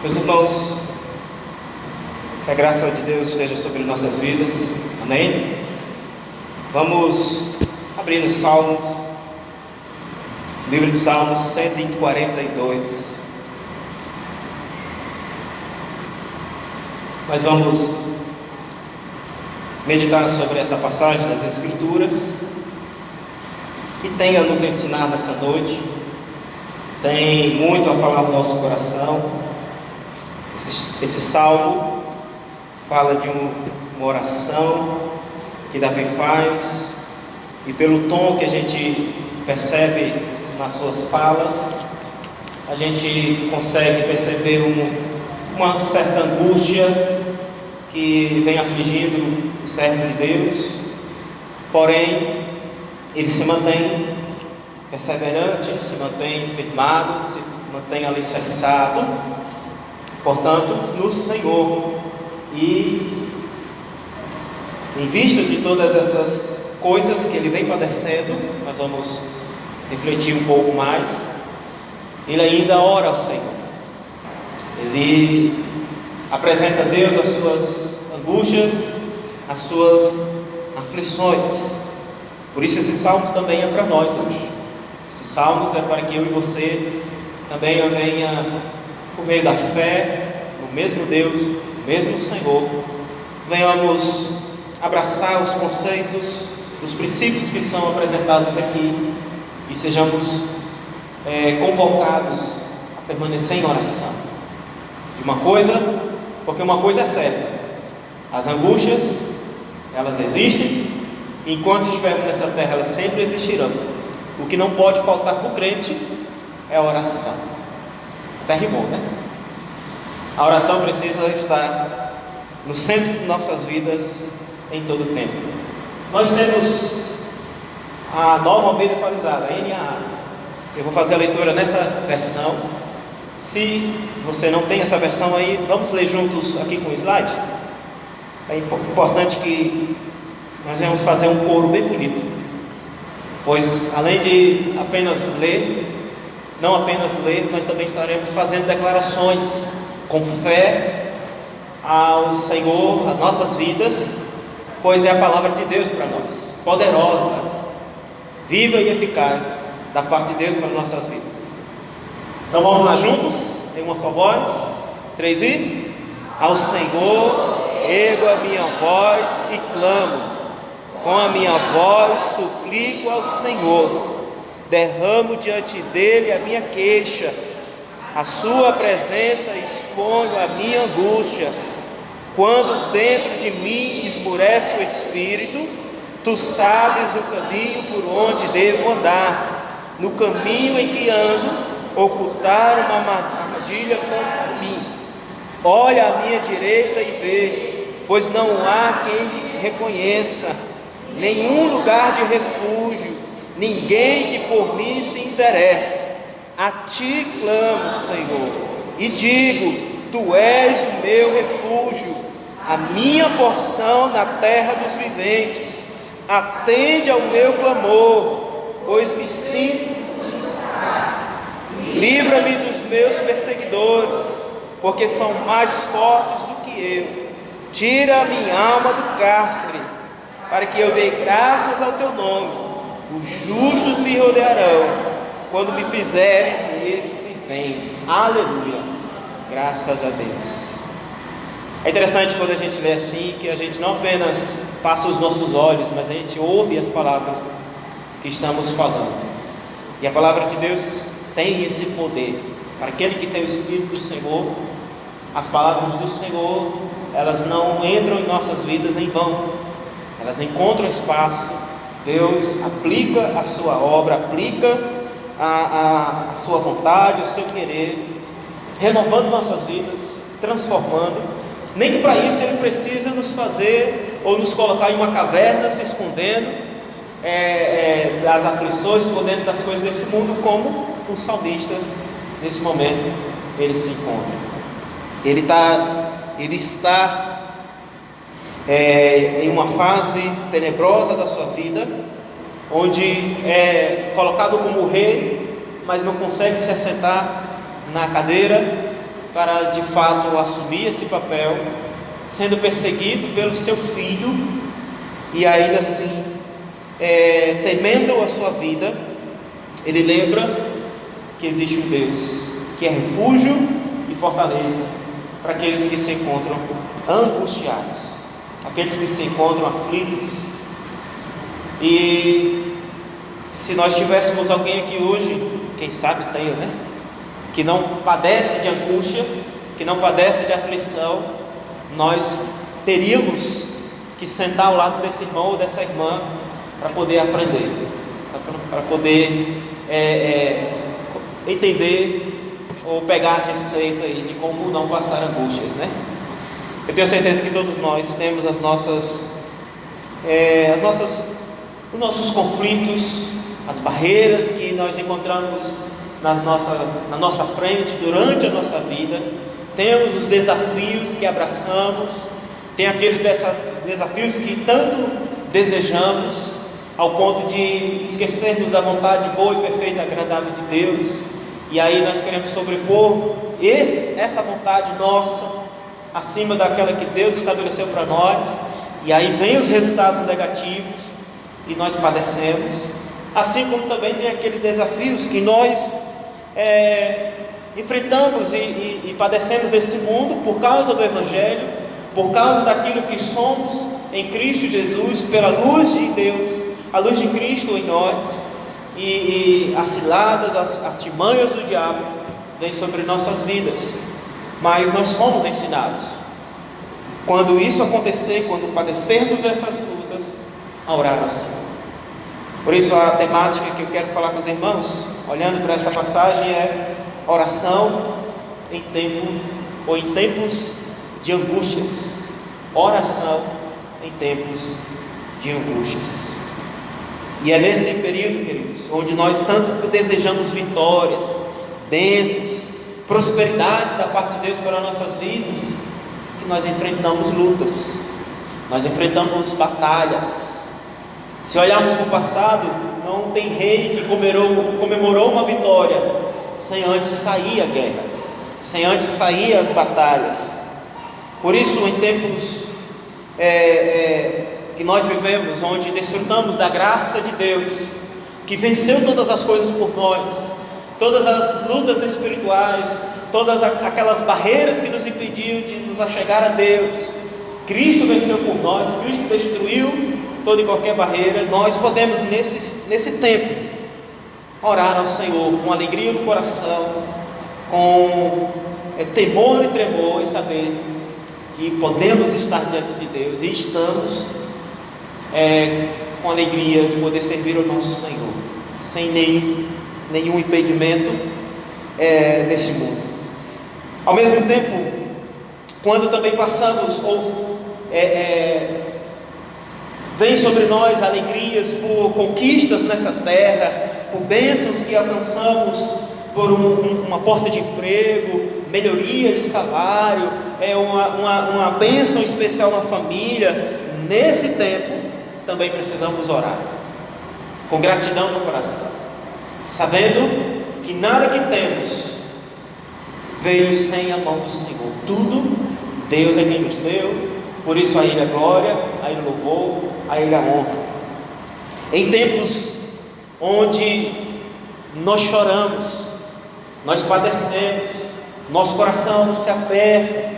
Meus irmãos, que a graça de Deus esteja sobre nossas vidas, amém? Vamos abrir no Salmos, livro de Salmos 142. Nós vamos meditar sobre essa passagem das Escrituras, que tem a nos ensinar nessa noite, tem muito a falar no nosso coração. Esse salmo fala de uma oração que Davi faz, e pelo tom que a gente percebe nas suas falas, a gente consegue perceber uma certa angústia que vem afligindo o servo de Deus. Porém, ele se mantém perseverante, se mantém firmado, se mantém alicerçado, portanto, no Senhor. E em vista de todas essas coisas que ele vem padecendo, nós vamos refletir um pouco mais. Ele ainda ora ao Senhor, ele apresenta a Deus as suas angústias, as suas aflições. Por isso esse salmo também é para nós hoje. Esses salmos é para que eu e você também venha, por meio da fé no mesmo Deus, no mesmo Senhor, venhamos abraçar os conceitos, os princípios que são apresentados aqui, e sejamos convocados a permanecer em oração. Porque uma coisa é certa: as angústias, elas existem, e enquanto estivermos nessa terra, elas sempre existirão. O que não pode faltar para o crente é a oração. Até rimou, né? A oração precisa estar no centro de nossas vidas em todo o tempo. Nós temos a Nova Almeida Atualizada, a NAA. Eu vou fazer a leitura nessa versão. Se você não tem essa versão aí, vamos ler juntos aqui com o slide. É importante que nós vamos fazer um coro bem bonito, pois além de apenas ler, não apenas ler, nós também estaremos fazendo declarações com fé ao Senhor, às nossas vidas, pois é a palavra de Deus para nós, poderosa, viva e eficaz, da parte de Deus para nossas vidas. Então vamos lá juntos, em uma só voz, 3 e... Ao Senhor ergo a minha voz e clamo, com a minha voz suplico ao Senhor, derramo diante dele a minha queixa, a sua presença exponho a minha angústia. Quando dentro de mim esmurece o espírito, tu sabes o caminho por onde devo andar. No caminho em que ando, ocultar uma armadilha contra mim. Olha à minha direita e vê, pois não há quem me reconheça, nenhum lugar de refúgio, ninguém que por mim se interesse. A ti clamo, Senhor, e digo: tu és o meu refúgio, a minha porção na terra dos viventes. Atende ao meu clamor, pois me sinto. Livra-me dos meus perseguidores, porque são mais fortes do que eu. Tira a minha alma do cárcere, para que eu dê graças ao teu nome. Os justos me rodearão, quando me fizeres esse bem. Aleluia, graças a Deus. É interessante quando a gente lê assim, que a gente não apenas passa os nossos olhos, mas a gente ouve as palavras que estamos falando. E a palavra de Deus tem esse poder. Para aquele que tem o Espírito do Senhor, as palavras do Senhor, elas não entram em nossas vidas em vão, elas encontram espaço. Deus aplica a sua obra, aplica a sua vontade, o seu querer, renovando nossas vidas, transformando. Nem que para isso Ele precisa nos fazer ou nos colocar em uma caverna, se escondendo das aflições, se escondendo das coisas desse mundo, como o salmista nesse momento ele se encontra. Ele está em uma fase tenebrosa da sua vida, onde é colocado como rei, mas não consegue se assentar na cadeira para de fato assumir esse papel, sendo perseguido pelo seu filho, e ainda assim, temendo a sua vida, ele lembra que existe um Deus, que é refúgio e fortaleza para aqueles que se encontram angustiados, aqueles que se encontram aflitos. E se nós tivéssemos alguém aqui hoje, quem sabe tenha, né? Que não padece de angústia, que não padece de aflição, nós teríamos que sentar ao lado desse irmão ou dessa irmã para poder aprender, para poder entender ou pegar a receita aí de como não passar angústias, né? Eu tenho certeza que todos nós temos os nossos conflitos, as barreiras que nós encontramos na nossa frente durante a nossa vida. Temos os desafios que abraçamos, tem aqueles desafios que tanto desejamos, ao ponto de esquecermos da vontade boa e perfeita e agradável de Deus, e aí nós queremos sobrepor essa vontade nossa acima daquela que Deus estabeleceu para nós, e aí vem os resultados negativos e nós padecemos. Assim como também tem aqueles desafios que nós enfrentamos e padecemos desse mundo por causa do Evangelho, por causa daquilo que somos em Cristo Jesus, pela luz de Deus, a luz de Cristo em nós, e as ciladas, as artimanhas do diabo vêm sobre nossas vidas, mas nós fomos ensinados, quando isso acontecer, quando padecermos essas lutas, a orar ao Senhor. Por isso a temática que eu quero falar com os irmãos, olhando para essa passagem, é oração em tempos de angústias. Oração em tempos de angústias. E é nesse período, queridos, onde nós tanto desejamos vitórias, bênçãos, prosperidade da parte de Deus para nossas vidas, que nós enfrentamos lutas, nós enfrentamos batalhas. Se olharmos para o passado, não tem rei que comemorou uma vitória sem antes sair a guerra, sem antes sair as batalhas. Por isso, em tempos que nós vivemos, onde desfrutamos da graça de Deus, que venceu todas as coisas por nós, todas as lutas espirituais, todas aquelas barreiras que nos impediam de nos achegar a Deus, Cristo venceu por nós, Cristo destruiu toda e qualquer barreira. Nós podemos nesse tempo orar ao Senhor com alegria no coração, com temor e tremor, e saber que podemos estar diante de Deus, e estamos com alegria de poder servir ao nosso Senhor, sem nenhum impedimento nesse mundo. Ao mesmo tempo, quando também passamos vem sobre nós alegrias por conquistas nessa terra, por bênçãos que alcançamos, por uma porta de emprego, melhoria de salário, uma bênção especial na família. Nesse tempo também precisamos orar, com gratidão no coração, sabendo que nada que temos veio sem a mão do Senhor. Tudo Deus é quem nos deu. Por isso a Ele a glória, a Ele o louvor, a Ele a honra. Em tempos onde nós choramos, nós padecemos, nosso coração se aperta,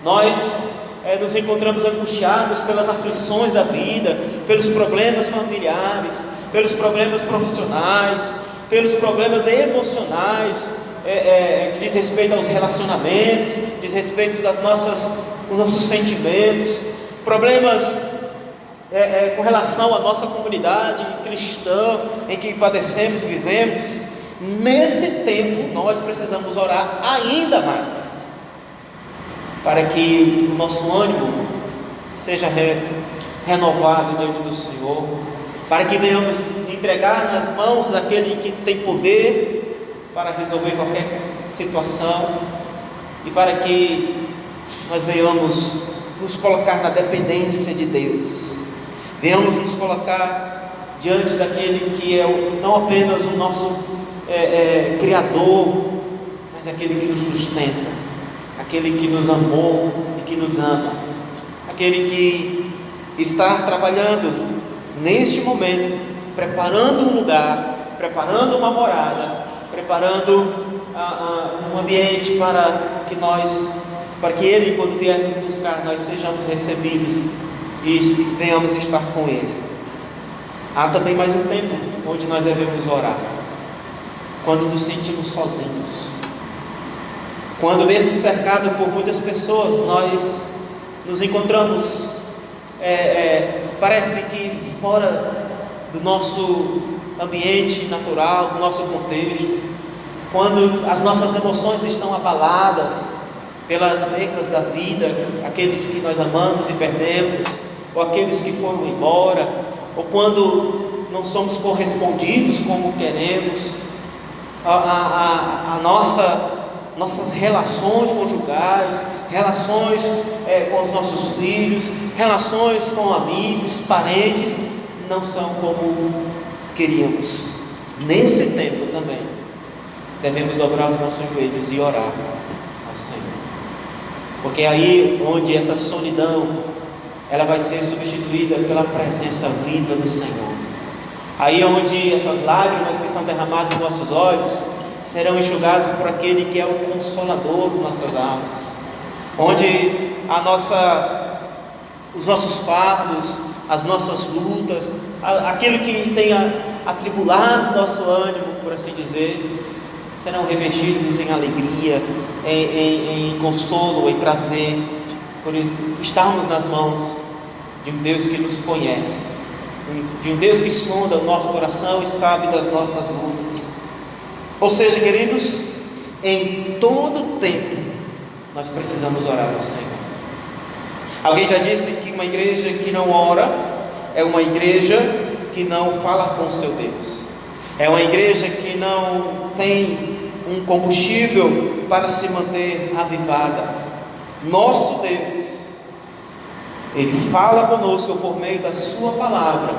nós nos encontramos angustiados pelas aflições da vida, pelos problemas familiares, pelos problemas profissionais, pelos problemas emocionais, que diz respeito aos relacionamentos, diz respeito dos nossos sentimentos, problemas com relação à nossa comunidade cristã em que padecemos e vivemos. Nesse tempo nós precisamos orar ainda mais, para que o nosso ânimo seja renovado diante do Senhor, para que venhamos entregar nas mãos daquele que tem poder para resolver qualquer situação, e para que nós venhamos nos colocar na dependência de Deus, venhamos nos colocar diante daquele que é não apenas o nosso Criador, mas aquele que nos sustenta, aquele que nos amou e que nos ama, aquele que está trabalhando neste momento, preparando um lugar, preparando uma morada, preparando um ambiente para que Ele, quando vier nos buscar, nós sejamos recebidos e venhamos estar com Ele. Há também mais um tempo onde nós devemos orar, quando nos sentimos sozinhos, quando mesmo cercado por muitas pessoas, nós nos encontramos, parece que fora do nosso ambiente natural, do nosso contexto, quando as nossas emoções estão abaladas pelas perdas da vida, aqueles que nós amamos e perdemos, ou aqueles que foram embora, ou quando não somos correspondidos como queremos, nossas relações conjugais, relações com os nossos filhos, relações com amigos, parentes, não são como queríamos. Nesse tempo também devemos dobrar os nossos joelhos e orar ao Senhor, porque é aí onde essa solidão ela vai ser substituída pela presença viva do Senhor. Aí onde essas lágrimas que são derramadas nos nossos olhos serão enxugadas por aquele que é o consolador de nossas almas, onde os nossos fardos, as nossas lutas, aquilo que tenha atribulado o nosso ânimo, por assim dizer, serão revestidos em alegria, em consolo, em prazer, por estarmos nas mãos de um Deus que nos conhece, de um Deus que sonda o nosso coração e sabe das nossas lutas. Ou seja, queridos, em todo tempo nós precisamos orar ao Senhor. Alguém já disse que uma igreja que não ora é uma igreja que não fala com o seu Deus, é uma igreja que não tem um combustível para se manter avivada. Nosso Deus, Ele fala conosco por meio da sua palavra,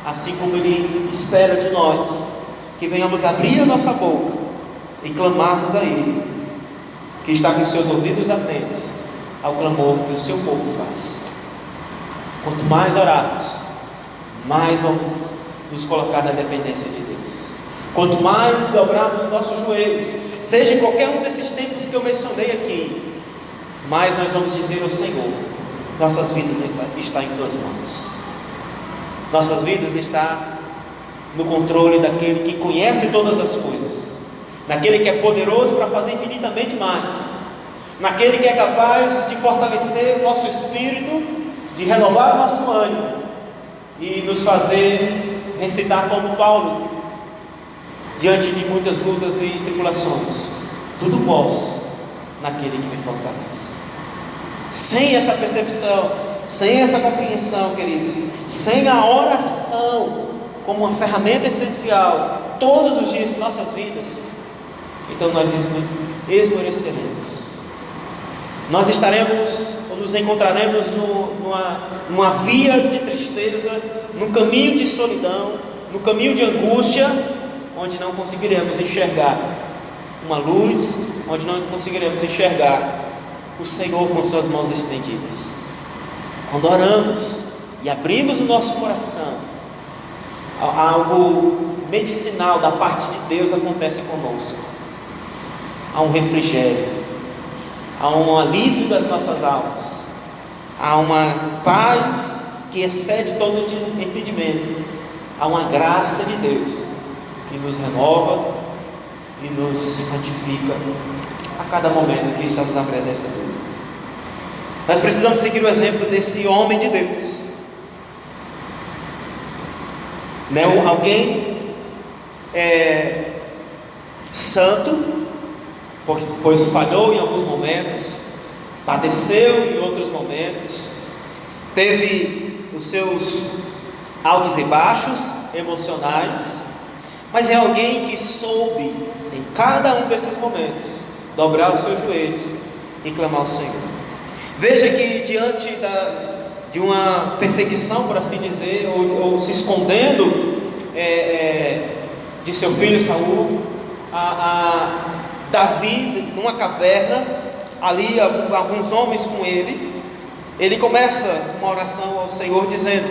assim como Ele espera de nós que venhamos abrir a nossa boca e clamarmos a Ele, que está com seus ouvidos atentos ao clamor que o seu povo faz. Quanto mais orarmos, mais vamos nos colocar na dependência de Deus. Quanto mais dobrarmos os nossos joelhos, seja em qualquer um desses tempos que eu mencionei aqui, mais nós vamos dizer ao Senhor: nossas vidas estão em tuas mãos. Nossas vidas estão no controle daquele que conhece todas as coisas, naquele que é poderoso para fazer infinitamente mais, naquele que é capaz de fortalecer o nosso espírito, de renovar o nosso ânimo e nos fazer recitar como Paulo, diante de muitas lutas e tribulações: tudo posso naquele que me fortalece. Sem essa percepção, sem essa compreensão, queridos, sem a oração como uma ferramenta essencial todos os dias de nossas vidas, então nós esmoreceremos. Nós estaremos, ou nos encontraremos numa via de tristeza, num caminho de solidão, no caminho de angústia, onde não conseguiremos enxergar uma luz, onde não conseguiremos enxergar o Senhor com suas mãos estendidas. Quando oramos e abrimos o nosso coração, algo medicinal da parte de Deus acontece conosco. Há um refrigério, há um alívio das nossas almas, há uma paz que excede todo entendimento, há uma graça de Deus que nos renova e nos santifica a cada momento que estamos na presença dele. Nós precisamos seguir o exemplo desse homem de Deus, alguém santo, pois falhou em alguns momentos, padeceu em outros momentos, teve os seus altos e baixos emocionais, mas é alguém que soube em cada um desses momentos dobrar os seus joelhos e clamar ao Senhor. Veja que diante de uma perseguição, por assim dizer, ou se escondendo de seu filho Saul, Davi, numa caverna, ali alguns homens com ele, ele começa uma oração ao Senhor dizendo: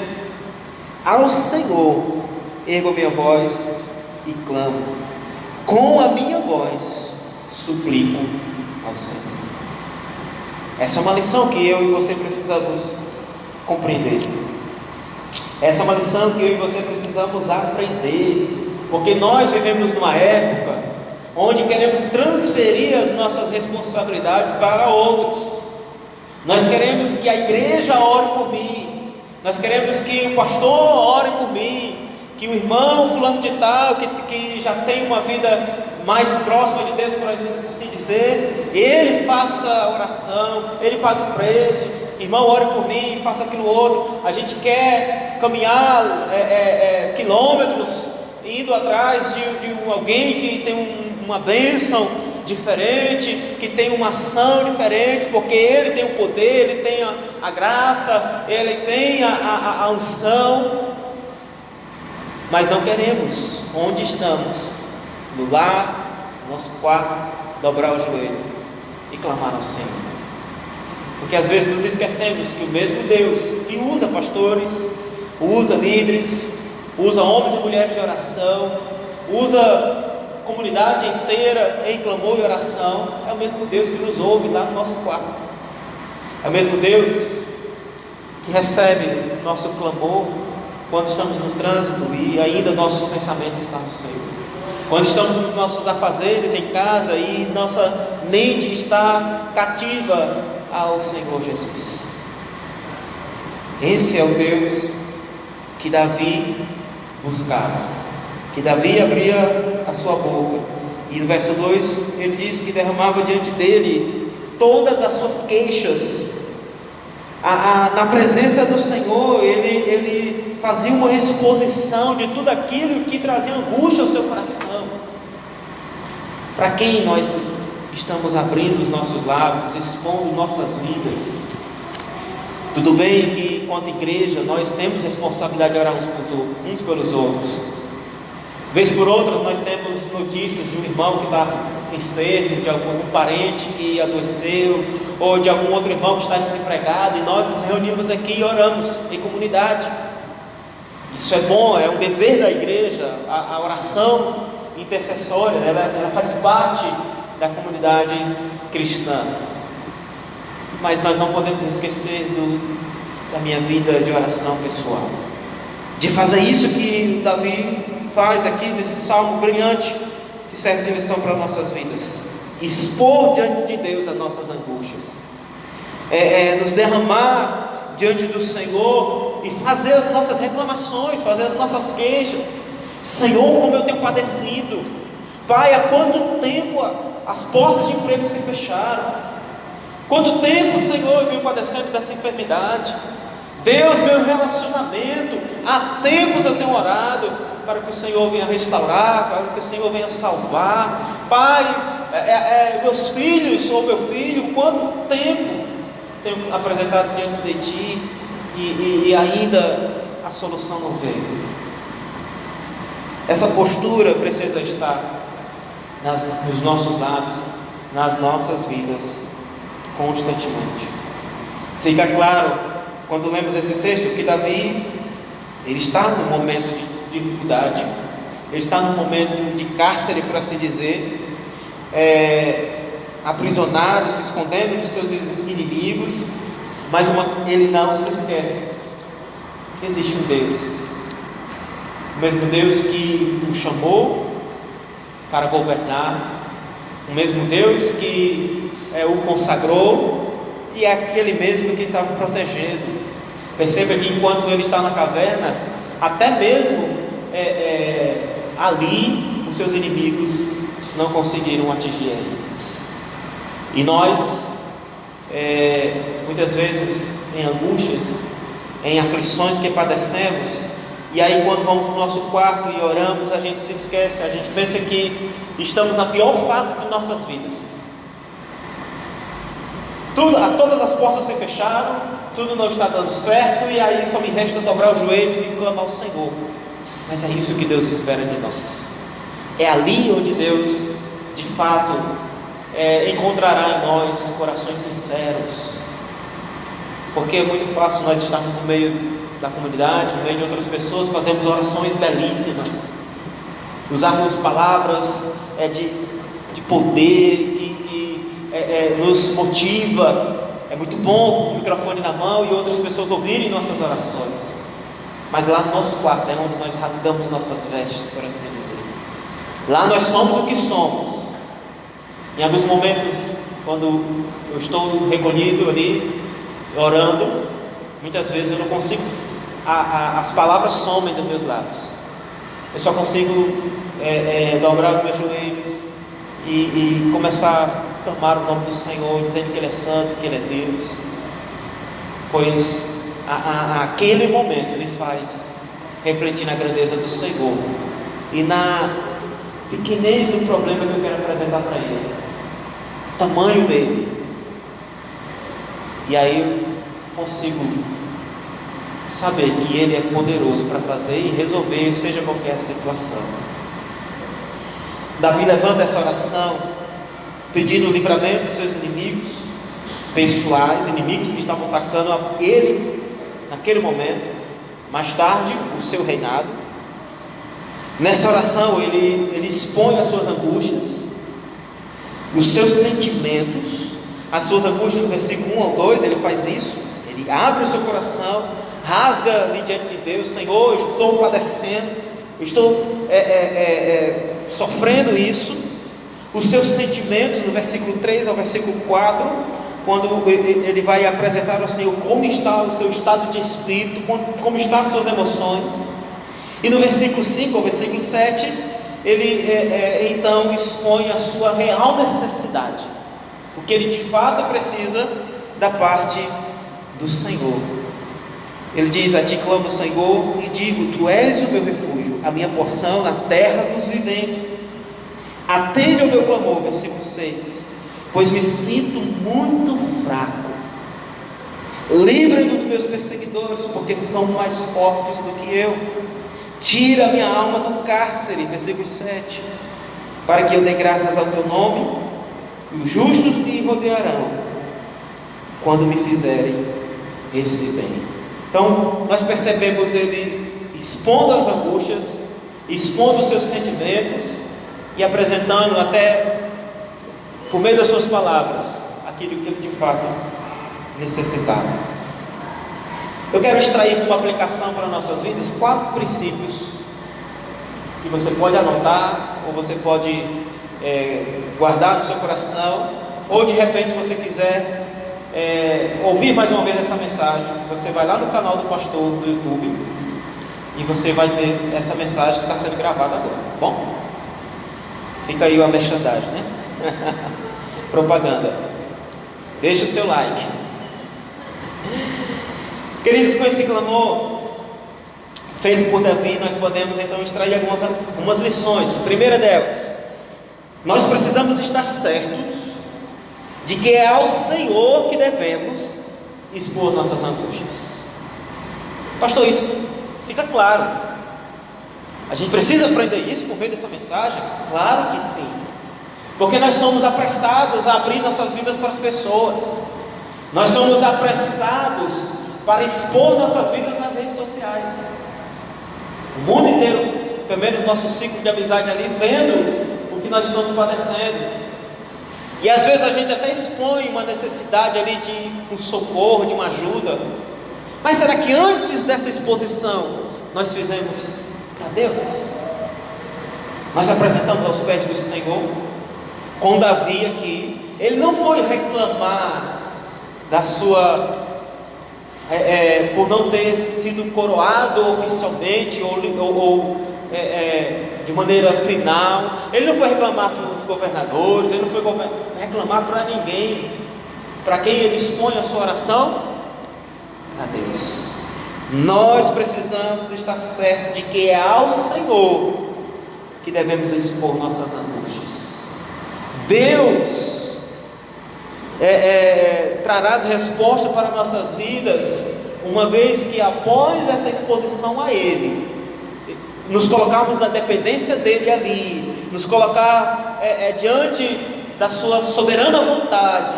ao Senhor ergo minha voz e clamo, com a minha voz suplico ao Senhor. Essa é uma lição que eu e você precisamos compreender. Essa é uma lição que eu e você precisamos aprender, porque nós vivemos numa época onde queremos transferir as nossas responsabilidades para outros. Nós queremos que a igreja ore por mim, nós queremos que o pastor ore por mim, que o irmão fulano de tal, que já tem uma vida mais próxima de Deus, por assim dizer, ele faça a oração, ele pague o preço, irmão, ore por mim, faça aquilo outro. A gente quer caminhar quilômetros, indo atrás de alguém que tem uma bênção diferente, que tem uma ação diferente, porque ele tem o poder, ele tem a graça, ele tem a unção. Mas não queremos, onde estamos, no lar, no nosso quarto, dobrar o joelho e clamar ao Senhor. Porque às vezes nos esquecemos que o mesmo Deus que usa pastores, usa líderes, usa homens e mulheres de oração, usa a comunidade inteira em clamor e oração, é o mesmo Deus que nos ouve lá no nosso quarto. É o mesmo Deus que recebe nosso clamor quando estamos no trânsito e ainda nossos pensamentos estão no Senhor. Quando estamos nos nossos afazeres em casa e nossa mente está cativa ao Senhor Jesus. Esse é o Deus que Davi buscava, que Davi abria a sua boca, e no verso 2 ele diz que derramava diante dele todas as suas queixas. Na presença do Senhor, ele fazia uma exposição de tudo aquilo que trazia angústia ao seu coração. Para quem nós estamos abrindo os nossos lábios, expondo nossas vidas? Tudo bem que, enquanto igreja, nós temos responsabilidade de orar uns pelos outros. Vez por outras, nós temos notícias de um irmão que está enfermo, de algum parente que adoeceu, ou de algum outro irmão que está desempregado, e nós nos reunimos aqui e oramos em comunidade. Isso é bom, é um dever da igreja. A oração intercessória, ela faz parte da comunidade cristã. Mas nós não podemos esquecer da minha vida de oração pessoal, de fazer isso que Davi faz aqui nesse salmo brilhante, que serve de lição para nossas vidas: expor diante de Deus as nossas angústias, nos derramar diante do Senhor e fazer as nossas reclamações, fazer as nossas queixas. Senhor, como eu tenho padecido, Pai, há quanto tempo as portas de emprego se fecharam, quanto tempo, Senhor, eu venho padecendo dessa enfermidade. Deus, meu relacionamento, há tempos eu tenho orado para que o Senhor venha restaurar, para que o Senhor venha salvar. Pai, meus filhos, ou meu filho, quanto tempo tenho apresentado diante de Ti e ainda a solução não veio. Essa postura precisa estar nos nossos lábios, nas nossas vidas, constantemente. Fica claro, quando lemos esse texto, que Davi, ele está num momento de dificuldade, ele está num momento de cárcere, por assim dizer, aprisionado, se escondendo de seus inimigos, mas ele não se esquece que existe um Deus, o mesmo Deus que o chamou para governar, o mesmo Deus que o consagrou, e é aquele mesmo que está o protegendo. Perceba que enquanto ele está na caverna, até mesmo ali os seus inimigos não conseguiram atingir ele. E nós, muitas vezes em angústias, em aflições que padecemos, e aí quando vamos para o nosso quarto e oramos, a gente se esquece, a gente pensa que estamos na pior fase de nossas vidas. Todas as portas se fecharam, tudo não está dando certo, e aí só me resta dobrar os joelhos e clamar ao Senhor. Mas é isso que Deus espera de nós. É ali onde Deus, de fato, encontrará em nós corações sinceros, porque é muito fácil nós estarmos no meio da comunidade, no meio de outras pessoas, fazemos orações belíssimas, usarmos palavras de poder que nos motiva. É muito bom com o microfone na mão e outras pessoas ouvirem nossas orações, mas lá no nosso quarto é onde nós rasgamos nossas vestes, por assim dizer. Lá nós somos o que somos. Em alguns momentos, quando eu estou recolhido ali, orando, muitas vezes eu não consigo, as palavras somem dos meus lábios. Eu só consigo dobrar os meus joelhos e começar a clamar o nome do Senhor, dizendo que Ele é santo, que Ele é Deus, pois aquele momento Ele faz refletir na grandeza do Senhor e na pequenez do problema que eu quero apresentar para Ele, o tamanho dele, e aí eu consigo saber que Ele é poderoso para fazer e resolver, seja qualquer situação. Davi levanta essa oração pedindo o livramento dos seus inimigos pessoais, inimigos que estavam atacando a ele naquele momento, mais tarde o seu reinado. Nessa oração ele expõe as suas angústias, os seus sentimentos, as suas angústias. No versículo 1 ao 2 ele faz isso, ele abre o seu coração, rasga ali diante de Deus: Senhor, eu estou padecendo, eu estou sofrendo isso. Os seus sentimentos, no versículo 3 ao versículo 4, quando ele vai apresentar ao Senhor como está o seu estado de espírito, como estão as suas emoções. E no versículo 5 ao versículo 7, ele então expõe a sua real necessidade, o que ele de fato precisa da parte do Senhor. Ele diz: a ti clamo, Senhor, e digo: tu és o meu refúgio, a minha porção na terra dos viventes. Atende ao meu clamor, versículo 6, pois me sinto muito fraco. Livra-me dos meus perseguidores, porque são mais fortes do que eu. Tira a minha alma do cárcere, versículo 7, para que eu dê graças ao teu nome, e os justos me rodearão quando me fizerem esse bem. Então nós percebemos ele expondo as angústias, expondo os seus sentimentos e apresentando até por meio das suas palavras aquilo que ele de fato necessitava. Eu quero extrair como aplicação para nossas vidas 4 princípios que você pode anotar, ou você pode guardar no seu coração, ou de repente você quiser ouvir mais uma vez essa mensagem, você vai lá no canal do pastor do YouTube e você vai ter essa mensagem que está sendo gravada agora, bom? Fica aí a merchandising, né? Propaganda. Deixa o seu like. Queridos, com esse clamor feito por Davi, nós podemos então extrair algumas lições. A primeira delas: nós precisamos estar certos de que é ao Senhor que devemos expor nossas angústias. Pastor, isso fica claro. A gente precisa aprender isso por meio dessa mensagem? Claro que sim, porque nós somos apressados a abrir nossas vidas para as pessoas, nós somos apressados para expor nossas vidas nas redes sociais. O mundo inteiro, pelo menos nosso ciclo de amizade ali, vendo o que nós estamos padecendo, e às vezes a gente até expõe uma necessidade ali de um socorro, de uma ajuda, mas será que antes dessa exposição nós fizemos para Deus? Nós apresentamos aos pés do Senhor? Com Davi aqui, ele não foi reclamar da sua por não ter sido coroado oficialmente ou de maneira final. Ele não foi reclamar para os governadores, ele não foi reclamar para ninguém. Para quem ele expõe a sua oração? A Deus. Nós precisamos estar certos de que é ao Senhor que devemos expor nossas angústias. Deus trará as respostas para nossas vidas, uma vez que após essa exposição a Ele, nos colocarmos na dependência dEle ali, nos colocar diante da sua soberana vontade,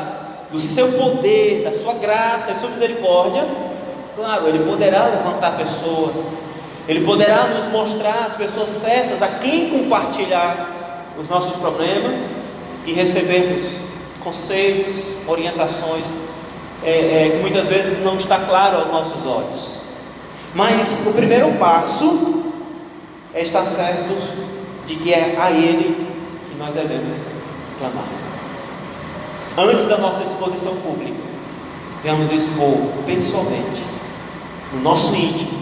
do seu poder, da sua graça e sua misericórdia, claro, Ele poderá levantar pessoas, Ele poderá nos mostrar as pessoas certas a quem compartilhar os nossos problemas e recebermos conselhos, orientações, que muitas vezes não está claro aos nossos olhos. Mas o primeiro passo é estar certos de que é a Ele que nós devemos clamar. Antes da nossa exposição pública, devemos expor pessoalmente, no nosso íntimo,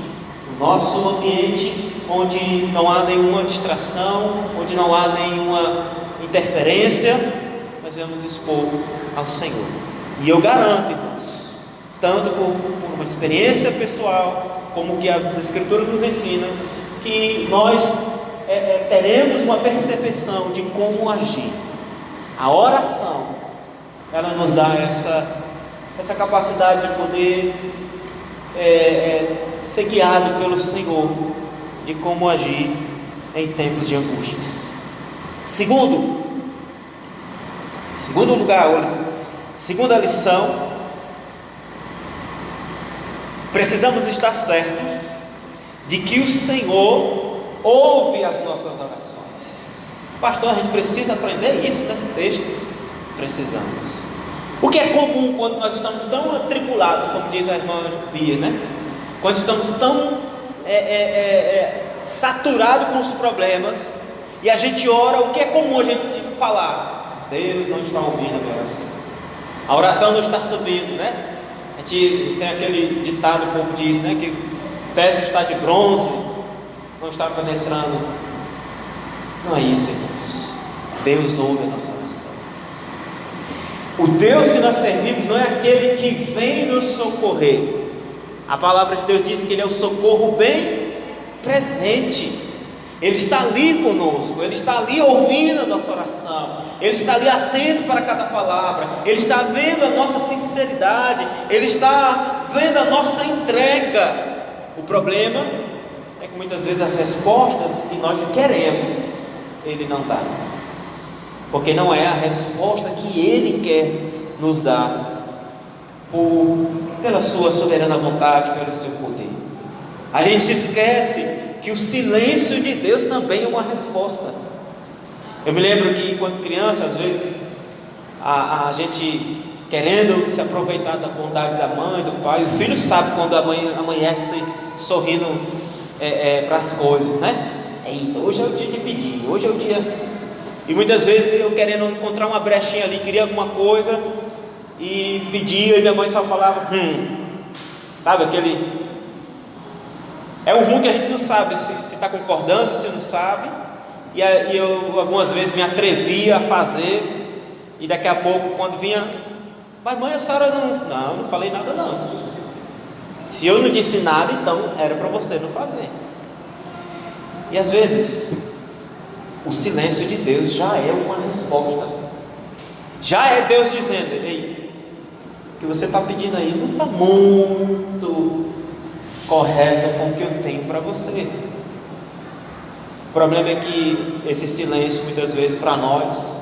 no nosso ambiente, onde não há nenhuma distração, onde não há nenhuma interferência, nós devemos expor ao Senhor. E eu garanto, irmãos, tanto por uma experiência pessoal, como que as Escrituras nos ensinam, que nós teremos uma percepção de como agir. A oração, ela nos dá essa capacidade de poder ser guiado pelo Senhor, de como agir em tempos de angústias. Segundo lugar, segunda lição, precisamos estar certos de que o Senhor ouve as nossas orações. Pastor, a gente precisa aprender isso nesse texto? Precisamos. O que é comum quando nós estamos tão atribulados, como diz a irmã Bia, né? Quando estamos tão saturados com os problemas, e a gente ora, o que é comum a gente falar? Deus não está ouvindo a minha oração, a oração não está subindo, né? A gente tem aquele ditado, o povo diz, né? Que o teto está de bronze, não está penetrando. Não é isso, irmãos. Deus ouve a nossa oração. O Deus que nós servimos não é aquele que vem nos socorrer. A palavra de Deus diz que Ele é o socorro bem presente. Ele está ali conosco, Ele está ali ouvindo a nossa oração, Ele está ali atento para cada palavra, Ele está vendo a nossa sinceridade, Ele está vendo a nossa entrega. O problema é que muitas vezes as respostas que nós queremos, Ele não dá, porque não é a resposta que Ele quer nos dar, pela sua soberana vontade, pelo seu poder. A gente se esquece que o silêncio de Deus também é uma resposta. Eu me lembro que quando criança, às vezes a gente querendo se aproveitar da bondade da mãe, do pai, o filho sabe quando a mãe amanhece sorrindo para as coisas, né? Eita, hoje é o dia de pedir, hoje é o dia. E muitas vezes eu querendo encontrar uma brechinha ali, queria alguma coisa e pedia, e minha mãe só falava sabe aquele. É um ruim que a gente não sabe se está concordando, se não sabe. E eu algumas vezes me atrevia a fazer, e daqui a pouco quando vinha, mas mãe, a senhora não falei nada não. Se eu não disse nada, então era para você não fazer. E às vezes o silêncio de Deus já é uma resposta, já é Deus dizendo: ei, o que você está pedindo aí não está muito correto com o que eu tenho para você. O problema é que esse silêncio muitas vezes para nós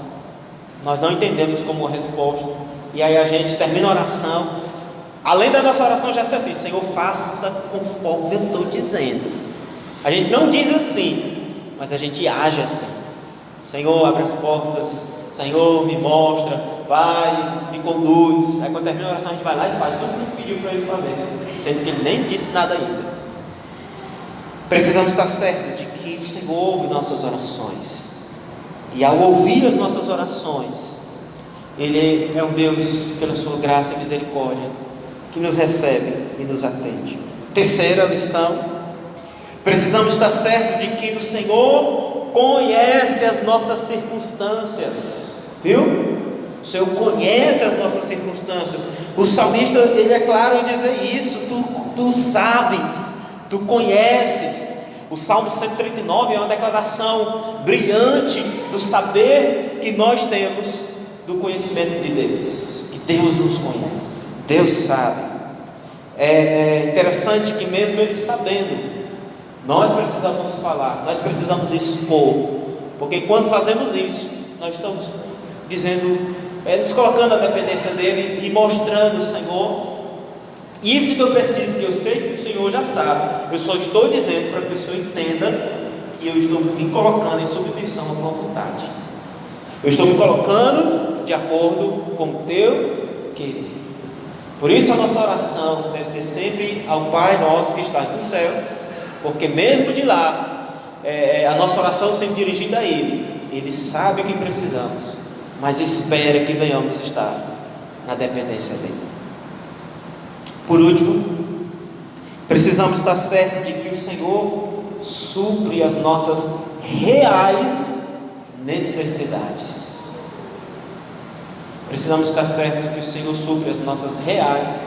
não entendemos como uma resposta, e aí a gente termina a oração, além da nossa oração já é assim: Senhor, faça conforme eu estou dizendo. A gente não diz assim, mas a gente age assim: Senhor, abre as portas, Senhor, me mostra, vai, me conduz. Aí quando termina a oração a gente vai lá e faz tudo que a gente pediu para Ele fazer, sendo que Ele nem disse nada ainda. Precisamos estar certos de que o Senhor ouve nossas orações, e ao ouvir as nossas orações, Ele é um Deus, pela sua graça e misericórdia, que nos recebe e nos atende. Terceira lição: precisamos estar certos de que o Senhor conhece as nossas circunstâncias. Viu? O Senhor conhece as nossas circunstâncias. O salmista, ele é claro em dizer isso: tu sabes, tu conheces. O Salmo 139 é uma declaração brilhante do saber que nós temos do conhecimento de Deus, que Deus nos conhece, Deus sabe. É interessante que mesmo Ele sabendo, nós precisamos falar, nós precisamos expor, porque quando fazemos isso, nós estamos dizendo, nos colocando a dependência dele e mostrando, Senhor, isso que eu preciso, que eu sei que o Senhor já sabe, eu só estou dizendo para que o Senhor entenda que eu estou me colocando em submissão à tua vontade. Eu estou me colocando de acordo com o teu querer. Por isso a nossa oração deve ser sempre ao Pai nosso que estás nos céus, porque mesmo de lá, a nossa oração sempre dirigida a Ele. Ele sabe o que precisamos, mas espera que venhamos estar na dependência dEle. Por último, precisamos estar certos de que o Senhor supre as nossas reais necessidades. Precisamos estar certos que o Senhor supre as nossas reais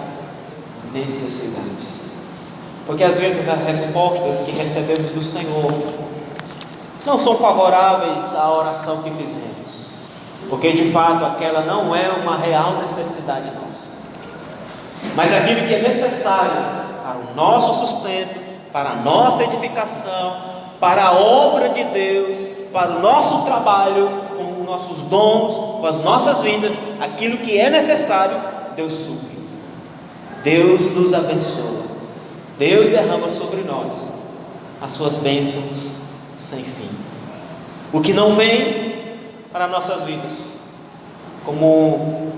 necessidades. Porque às vezes as respostas que recebemos do Senhor não são favoráveis à oração que fizemos, porque de fato aquela não é uma real necessidade nossa, mas aquilo que é necessário para o nosso sustento, para a nossa edificação, para a obra de Deus, para o nosso trabalho, com os nossos dons, com as nossas vidas, aquilo que é necessário, Deus supre, Deus nos abençoa, Deus derrama sobre nós as suas bênçãos sem fim. O que não vem para nossas vidas como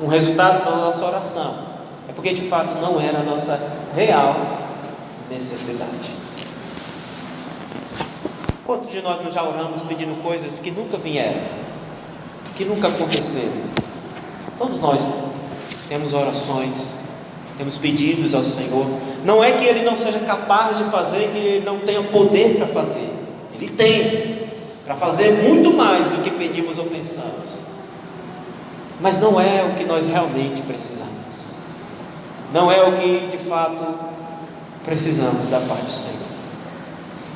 um resultado da nossa oração é porque de fato não era a nossa real necessidade. Quantos de nós já oramos pedindo coisas que nunca vieram, que nunca aconteceram? Todos nós temos orações, temos pedidos ao Senhor. Não é que Ele não seja capaz de fazer, que Ele não tenha poder para fazer. Ele tem para fazer muito mais do que pedimos ou pensamos, mas não é o que nós realmente precisamos, não é o que de fato precisamos da parte do Senhor.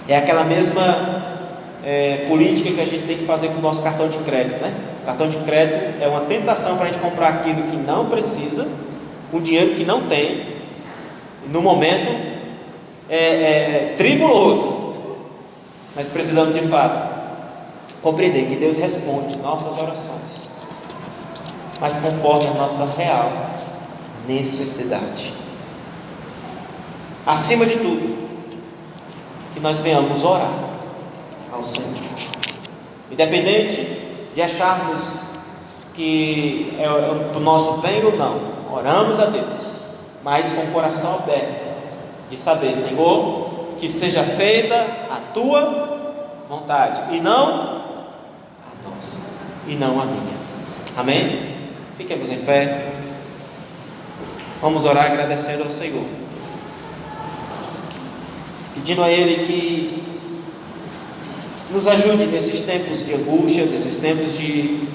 É aquela mesma política que a gente tem que fazer com o nosso cartão de crédito, né? O cartão de crédito é uma tentação para a gente comprar aquilo que não precisa, com dinheiro que não tem, no momento tribuloso, mas precisamos de fato compreender que Deus responde nossas orações, mas conforme a nossa real necessidade. Acima de tudo, que nós venhamos orar ao Senhor, independente de acharmos que é o nosso bem ou não, oramos a Deus, mas com o coração aberto, de saber, Senhor, que seja feita a tua vontade, e não a nossa, e não a minha. Amém? Fiquemos em pé, vamos orar agradecendo ao Senhor, pedindo a Ele que nos ajude nesses tempos de angústia, nesses tempos de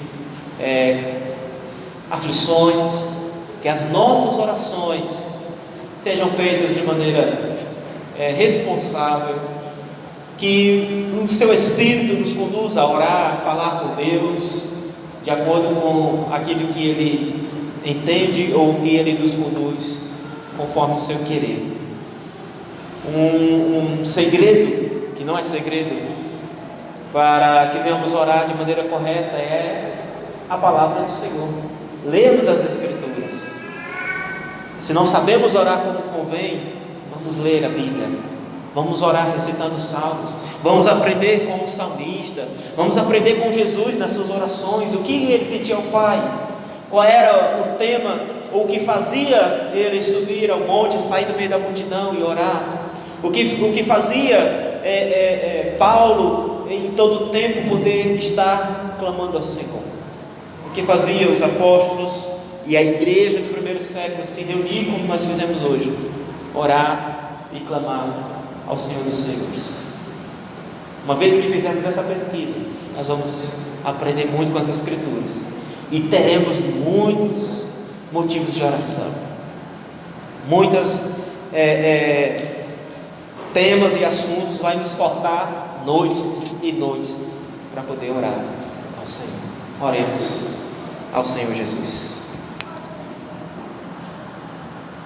aflições, que as nossas orações sejam feitas de maneira responsável, que o Seu Espírito nos conduza a orar, a falar com Deus, de acordo com aquilo que Ele entende ou que Ele nos conduz, conforme o Seu querer. Um segredo, que não é segredo, para que venhamos orar de maneira correta, é a palavra do Senhor. Lemos as Escrituras. Se não sabemos orar como convém, vamos ler a Bíblia, vamos orar recitando salmos, vamos aprender com o salmista, vamos aprender com Jesus nas suas orações, o que ele pedia ao Pai, qual era o tema, ou o que fazia ele subir ao monte, sair do meio da multidão e orar, o que fazia Paulo em todo o tempo poder estar clamando ao Senhor, o que fazia os apóstolos e a igreja do primeiro século se reunir como nós fizemos hoje, orar e clamar ao Senhor dos Senhores. Uma vez que fizemos essa pesquisa, nós vamos aprender muito com as Escrituras e teremos muitos motivos de oração, muitas temas e assuntos, vai nos faltar noites e noites para poder orar ao Senhor. Oremos ao Senhor Jesus.